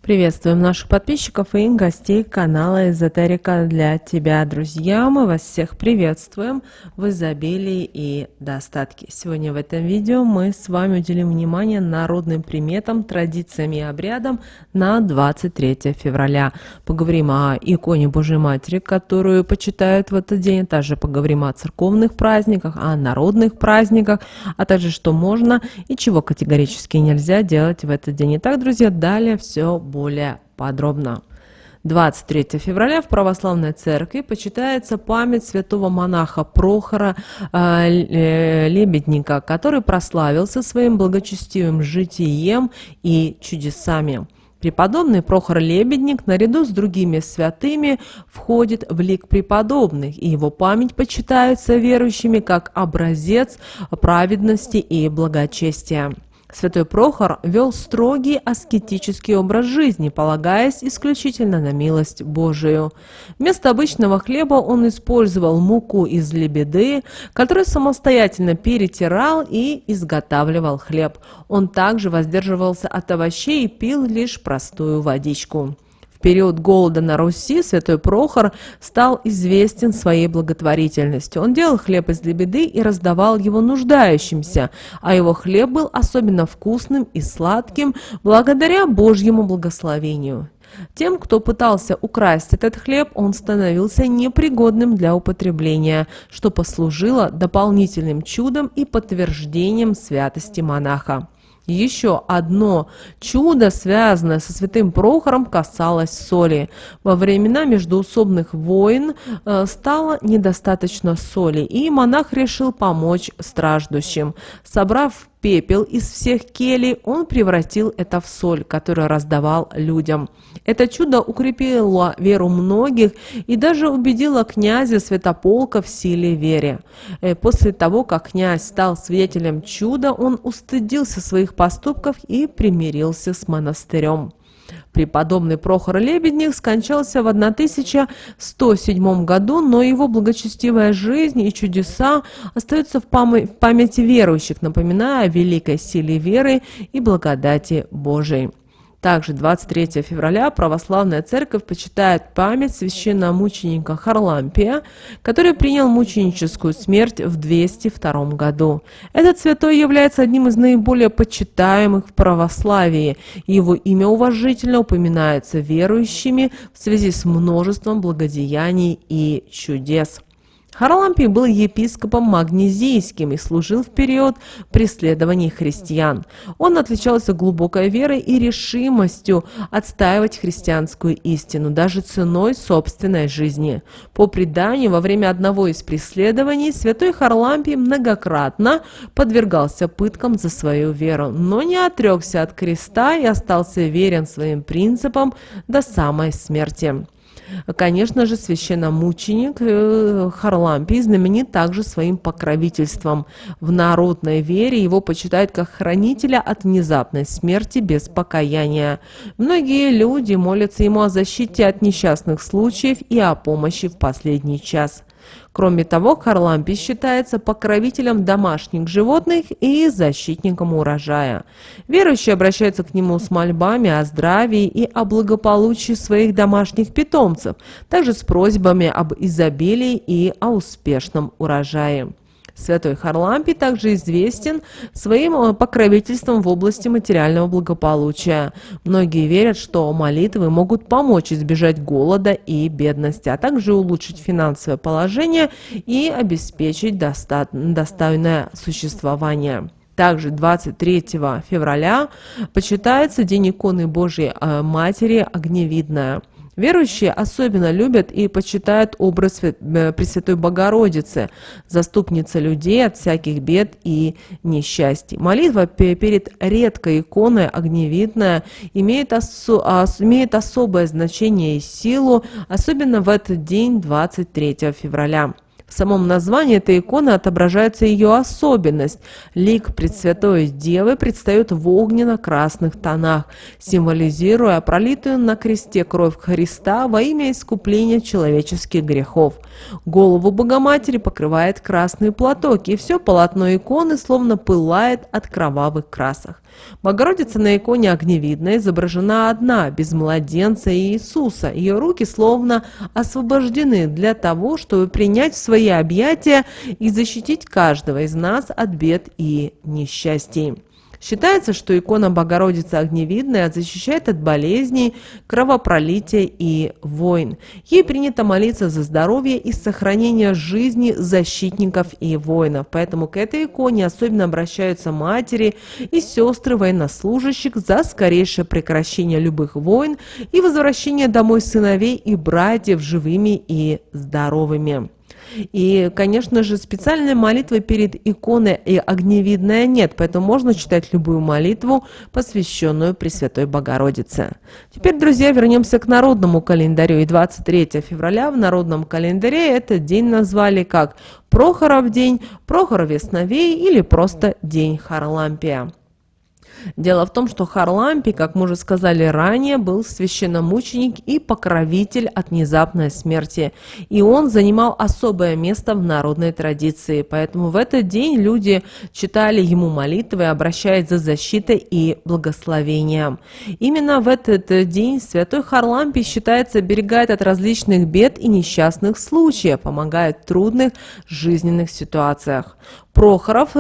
Приветствуем наших подписчиков и гостей канала Эзотерика для тебя, друзья. Мы вас всех приветствуем в изобилии и достатке. Сегодня в этом видео мы с вами уделим внимание народным приметам, традициям и обрядам на 23 февраля. Поговорим о иконе Божьей Матери, которую почитают в этот день. Также поговорим о церковных праздниках, о народных праздниках, а также что можно и чего категорически нельзя делать в этот день. Итак, друзья, далее все более подробно. 23 февраля в православной церкви почитается память святого монаха Прохора Лебедника, который прославился своим благочестивым житием и чудесами. Преподобный Прохор Лебедник наряду с другими святыми входит в лик преподобных, и его память почитается верующими как образец праведности и благочестия. Святой Прохор вел строгий аскетический образ жизни, полагаясь исключительно на милость Божию. Вместо обычного хлеба он использовал муку из лебеды, которую самостоятельно перетирал и изготавливал хлеб. Он также воздерживался от овощей и пил лишь простую водичку. В период голода на Руси святой Прохор стал известен своей благотворительностью. Он делал хлеб из лебеды и раздавал его нуждающимся, а его хлеб был особенно вкусным и сладким благодаря Божьему благословению. Тем, кто пытался украсть этот хлеб, он становился непригодным для употребления, что послужило дополнительным чудом и подтверждением святости монаха. Еще одно чудо, связанное со святым Прохором, касалось соли. Во времена междоусобных войн стало недостаточно соли, и монах решил помочь страждущим. Собрав пепел из всех келей, он превратил это в соль, которую раздавал людям. Это чудо укрепило веру многих и даже убедило князя Святополка в силе веры. После того, как князь стал свидетелем чуда, он устыдился своих поступков и примирился с монастырем. Преподобный Прохор Лебедник скончался в 1107 году, но его благочестивая жизнь и чудеса остаются в памяти верующих, напоминая о великой силе веры и благодати Божией. Также 23 февраля православная церковь почитает память священномученика Харлампия, который принял мученическую смерть в 202 году. Этот святой является одним из наиболее почитаемых в православии. Его имя уважительно упоминается верующими в связи с множеством благодеяний и чудес. Харлампий был епископом магнезийским и служил в период преследований христиан. Он отличался глубокой верой и решимостью отстаивать христианскую истину, даже ценой собственной жизни. По преданию, во время одного из преследований святой Харлампий многократно подвергался пыткам за свою веру, но не отрекся от креста и остался верен своим принципам до самой смерти. Конечно же, священномученик Харлампий знаменит также своим покровительством. В народной вере его почитают как хранителя от внезапной смерти без покаяния. Многие люди молятся ему о защите от несчастных случаев и о помощи в последний час. Кроме того, Харлампий считается покровителем домашних животных и защитником урожая. Верующие обращаются к нему с мольбами о здравии и о благополучии своих домашних питомцев, также с просьбами об изобилии и о успешном урожае. Святой Харлампий также известен своим покровительством в области материального благополучия. Многие верят, что молитвы могут помочь избежать голода и бедности, а также улучшить финансовое положение и обеспечить достойное существование. Также 23 февраля почитается День иконы Божьей Матери Огневидная. Верующие особенно любят и почитают образ Пресвятой Богородицы, заступницы людей от всяких бед и несчастий. Молитва перед редкой иконой Огневидная имеет особое значение и силу, особенно в этот день, 23 февраля. В самом названии этой иконы отображается ее особенность. Лик Пресвятой Девы предстает в огненно-красных тонах, символизируя пролитую на кресте кровь Христа во имя искупления человеческих грехов. Голову Богоматери покрывает красный платок, и все полотно иконы словно пылает от кровавых красок. Богородица на иконе огневидная изображена одна, без младенца и Иисуса. Ее руки словно освобождены для того, чтобы принять в свои объятия и защитить каждого из нас от бед и несчастий. Считается, что икона Богородицы Огневидная защищает от болезней, кровопролития и войн. Ей принято молиться за здоровье и сохранение жизни защитников и воинов. Поэтому к этой иконе особенно обращаются матери и сестры военнослужащих за скорейшее прекращение любых войн и возвращение домой сыновей и братьев живыми и здоровыми. И, конечно же, специальной молитвы перед иконой и огневидная нет, поэтому можно читать любую молитву, посвященную Пресвятой Богородице. Теперь, друзья, вернемся к народному календарю. И 23 февраля в народном календаре этот день назвали как Прохоров день, Прохоров Весновей или просто День Харлампия. Дело в том, что Харлампий, как мы уже сказали ранее, был священномученик и покровитель от внезапной смерти. И он занимал особое место в народной традиции. Поэтому в этот день люди читали ему молитвы, обращаясь за защитой и благословением. Именно в этот день святой Харлампий, считается, оберегает от различных бед и несчастных случаев, помогает в трудных жизненных ситуациях. Прохоров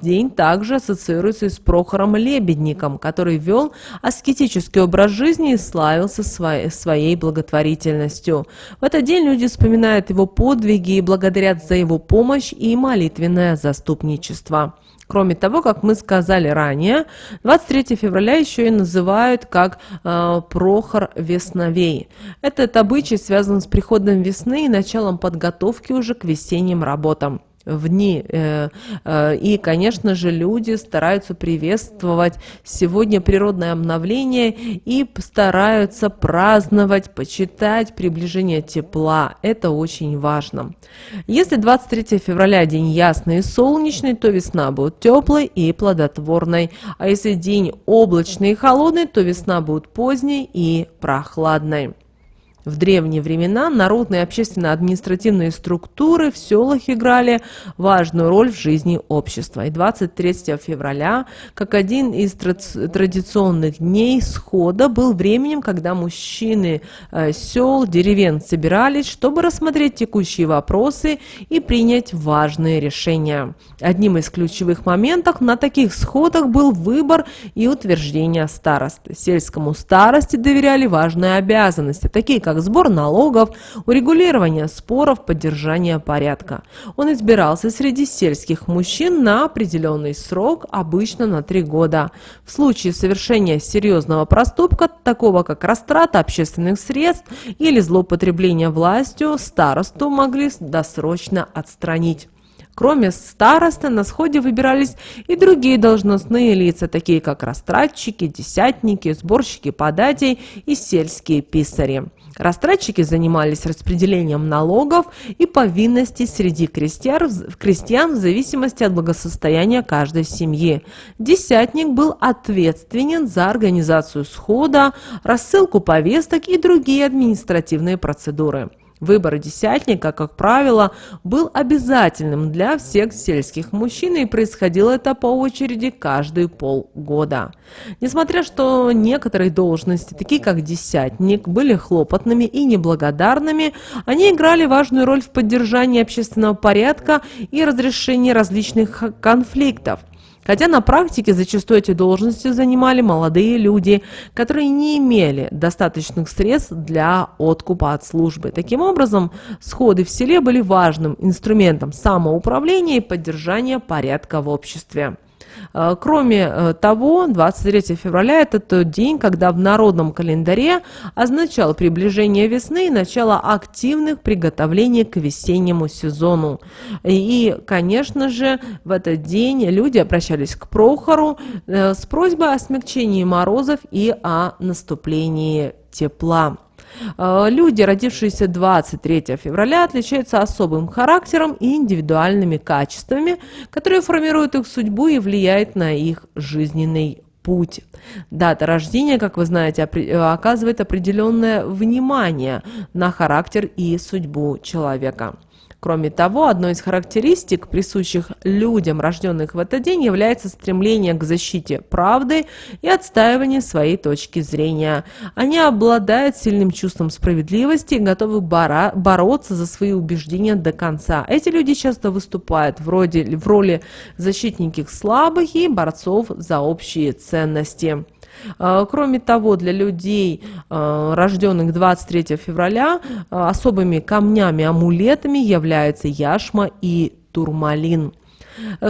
день также ассоциируется с Прохором Лебедником, который вел аскетический образ жизни и славился своей благотворительностью. В этот день люди вспоминают его подвиги и благодарят за его помощь и молитвенное заступничество. Кроме того, как мы сказали ранее, 23 февраля еще и называют как Прохор Весновей. Этот обычай связан с приходом весны и началом подготовки уже к весенним работам. И, конечно же, люди стараются приветствовать сегодня природное обновление и стараются праздновать, почитать приближение тепла. Это очень важно. Если 23 февраля день ясный и солнечный, то весна будет теплой и плодотворной. А если день облачный и холодный, то весна будет поздней и прохладной. В древние времена народные общественно-административные структуры в селах играли важную роль в жизни общества. И 23 февраля, как один из традиционных дней схода, был временем, когда мужчины сел, деревень собирались, чтобы рассмотреть текущие вопросы и принять важные решения. Одним из ключевых моментов на таких сходах был выбор и утверждение старосты. Сельскому старости доверяли важные обязанности, такие как сбор налогов, урегулирование споров, поддержание порядка. Он избирался среди сельских мужчин на определенный срок, обычно на 3 года. В случае совершения серьезного проступка, такого как растрата общественных средств или злоупотребление властью, старосту могли досрочно отстранить. Кроме старосты, на сходе выбирались и другие должностные лица, такие как растратчики, десятники, сборщики податей и сельские писари. Растратчики занимались распределением налогов и повинностей среди крестьян в зависимости от благосостояния каждой семьи. Десятник был ответственен за организацию схода, рассылку повесток и другие административные процедуры. Выбор десятника, как правило, был обязательным для всех сельских мужчин, и происходило это по очереди каждые полгода. Несмотря что некоторые должности, такие как десятник, были хлопотными и неблагодарными, они играли важную роль в поддержании общественного порядка и разрешении различных конфликтов. Хотя на практике зачастую эти должности занимали молодые люди, которые не имели достаточных средств для откупа от службы. Таким образом, сходы в селе были важным инструментом самоуправления и поддержания порядка в обществе. Кроме того, 23 февраля – это тот день, когда в народном календаре означал приближение весны и начало активных приготовлений к весеннему сезону. И, конечно же, в этот день люди обращались к Прохору с просьбой о смягчении морозов и о наступлении тепла. Люди, родившиеся 23 февраля, отличаются особым характером и индивидуальными качествами, которые формируют их судьбу и влияют на их жизненный путь. Дата рождения, как вы знаете, оказывает определенное внимание на характер и судьбу человека. Кроме того, одной из характеристик, присущих людям, рожденных в этот день, является стремление к защите правды и отстаивание своей точки зрения. Они обладают сильным чувством справедливости и готовы бороться за свои убеждения до конца. Эти люди часто выступают в роли защитников слабых и борцов за общие ценности. Кроме того, для людей, рожденных 23 февраля, особыми камнями-амулетами являются яшма и турмалин.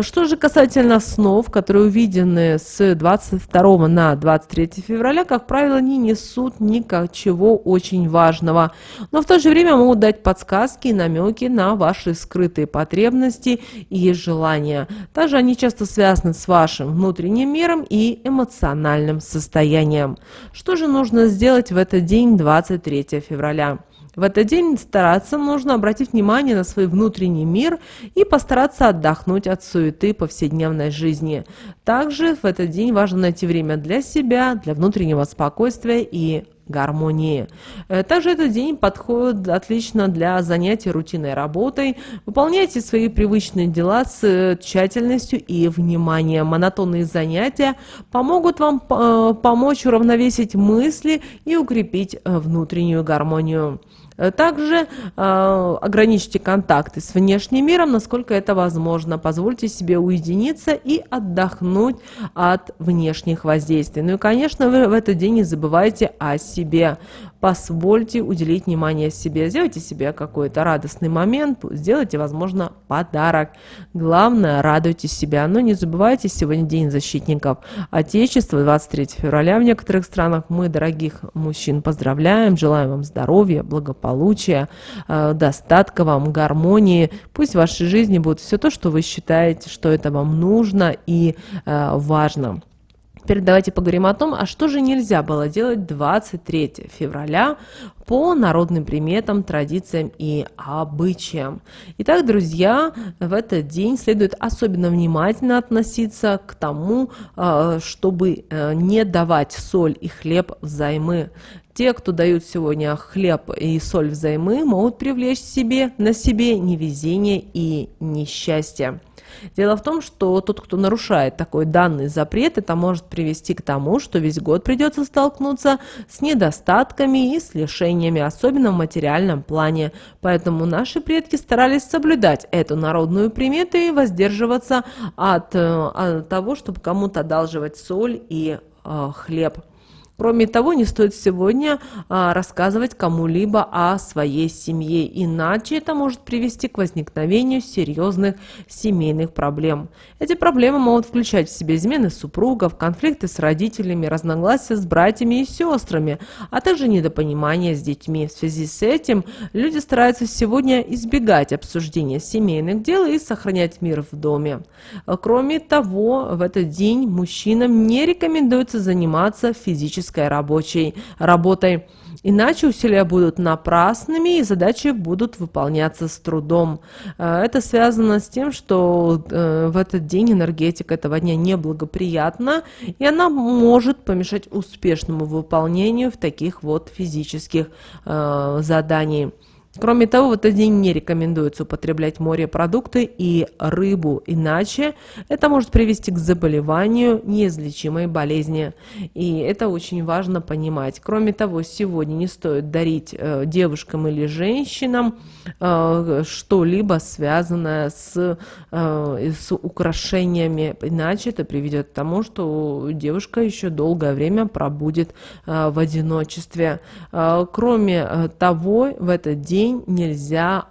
Что же касательно снов, которые увидены с 22 на 23 февраля, как правило, не несут ничего очень важного, но в то же время могут дать подсказки и намеки на ваши скрытые потребности и желания. Также они часто связаны с вашим внутренним миром и эмоциональным состоянием. Что же нужно сделать в этот день, 23 февраля? В этот день стараться нужно обратить внимание на свой внутренний мир и постараться отдохнуть от суеты повседневной жизни. Также в этот день важно найти время для себя, для внутреннего спокойствия и гармонии. Также этот день подходит отлично для занятий рутинной работой. Выполняйте свои привычные дела с тщательностью и вниманием. Монотонные занятия помогут вам помочь уравновесить мысли и укрепить внутреннюю гармонию. Также ограничьте контакты с внешним миром, насколько это возможно. Позвольте себе уединиться и отдохнуть от внешних воздействий. Ну и, конечно, вы в этот день не забывайте о себе. Позвольте уделить внимание себе. Сделайте себе какой-то радостный момент, сделайте, возможно, подарок. Главное, радуйте себя. Но не забывайте, сегодня День защитников Отечества, 23 февраля в некоторых странах. Мы дорогих мужчин поздравляем, желаем вам здоровья, благополучия, достатка вам, гармонии. Пусть в вашей жизни будет все то, что вы считаете, что это вам нужно и важно. Теперь давайте поговорим о том, а что же нельзя было делать 23 февраля по народным приметам, традициям и обычаям. Итак, друзья, в этот день следует особенно внимательно относиться к тому, чтобы не давать соль и хлеб взаймы. Те, кто дают сегодня хлеб и соль взаймы, могут привлечь на себе невезение и несчастье. Дело в том, что тот, кто нарушает такой данный запрет, это может привести к тому, что весь год придется столкнуться с недостатками и с лишениями, особенно в материальном плане. Поэтому наши предки старались соблюдать эту народную примету и воздерживаться от того, чтобы кому-то одалживать соль и хлеб. Кроме того, не стоит сегодня рассказывать кому-либо о своей семье, иначе это может привести к возникновению серьезных семейных проблем. Эти проблемы могут включать в себя измены супругов, конфликты с родителями, разногласия с братьями и сестрами, а также недопонимание с детьми. В связи с этим люди стараются сегодня избегать обсуждения семейных дел и сохранять мир в доме. Кроме того, в этот день мужчинам не рекомендуется заниматься физической работой, иначе усилия будут напрасными и задачи будут выполняться с трудом. Это связано с тем, что в этот день энергетика этого дня неблагоприятна, и она может помешать успешному выполнению в таких вот физических заданий. Кроме того, в этот день не рекомендуется употреблять морепродукты и рыбу, иначе это может привести к заболеванию неизлечимой болезни. И это очень важно понимать. Кроме того, сегодня не стоит дарить девушкам или женщинам что-либо связанное с украшениями, иначе это приведет к тому, что девушка еще долгое время пробудет в одиночестве. Кроме того, в этот день нельзя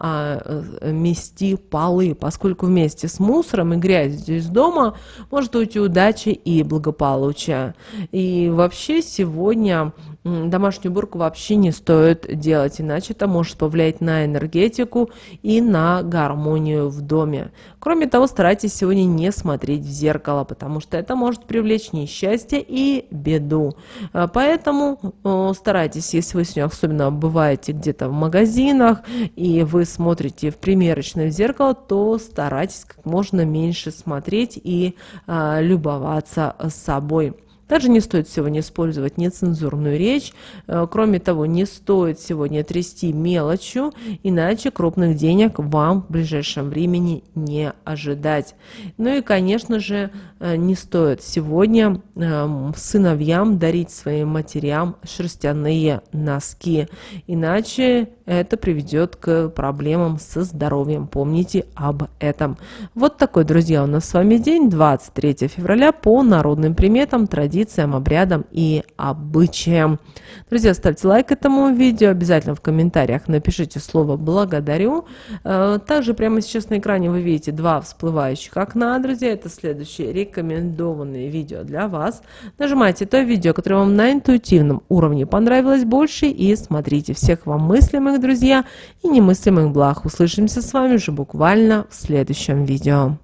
мести полы, поскольку вместе с мусором и грязью из дома может уйти удача и благополучие. И вообще сегодня домашнюю уборку вообще не стоит делать, иначе это может повлиять на энергетику и на гармонию в доме. Кроме того, старайтесь сегодня не смотреть в зеркало, потому что это может привлечь несчастье и беду. Поэтому старайтесь, если вы сегодня особенно бываете где-то в магазинах и вы смотрите в примерочное зеркало, то старайтесь как можно меньше смотреть и любоваться собой. Также не стоит сегодня использовать нецензурную речь. Кроме того, не стоит сегодня трясти мелочью, иначе крупных денег вам в ближайшем времени не ожидать. Ну и, конечно же, не стоит сегодня сыновьям дарить своим матерям шерстяные носки, иначе это приведет к проблемам со здоровьем. Помните об этом. Вот такой, друзья, у нас с вами день, 23 февраля, по народным приметам, традициям, обрядам и обычаям. Друзья, ставьте лайк этому видео, обязательно в комментариях напишите слово «благодарю». Также прямо сейчас на экране вы видите два всплывающих окна, друзья. Это следующие рекомендованные видео для вас. Нажимайте то видео, которое вам на интуитивном уровне понравилось больше, и смотрите. Всех вам мыслимых, друзья, и немыслимых благ. Услышимся с вами уже буквально в следующем видео.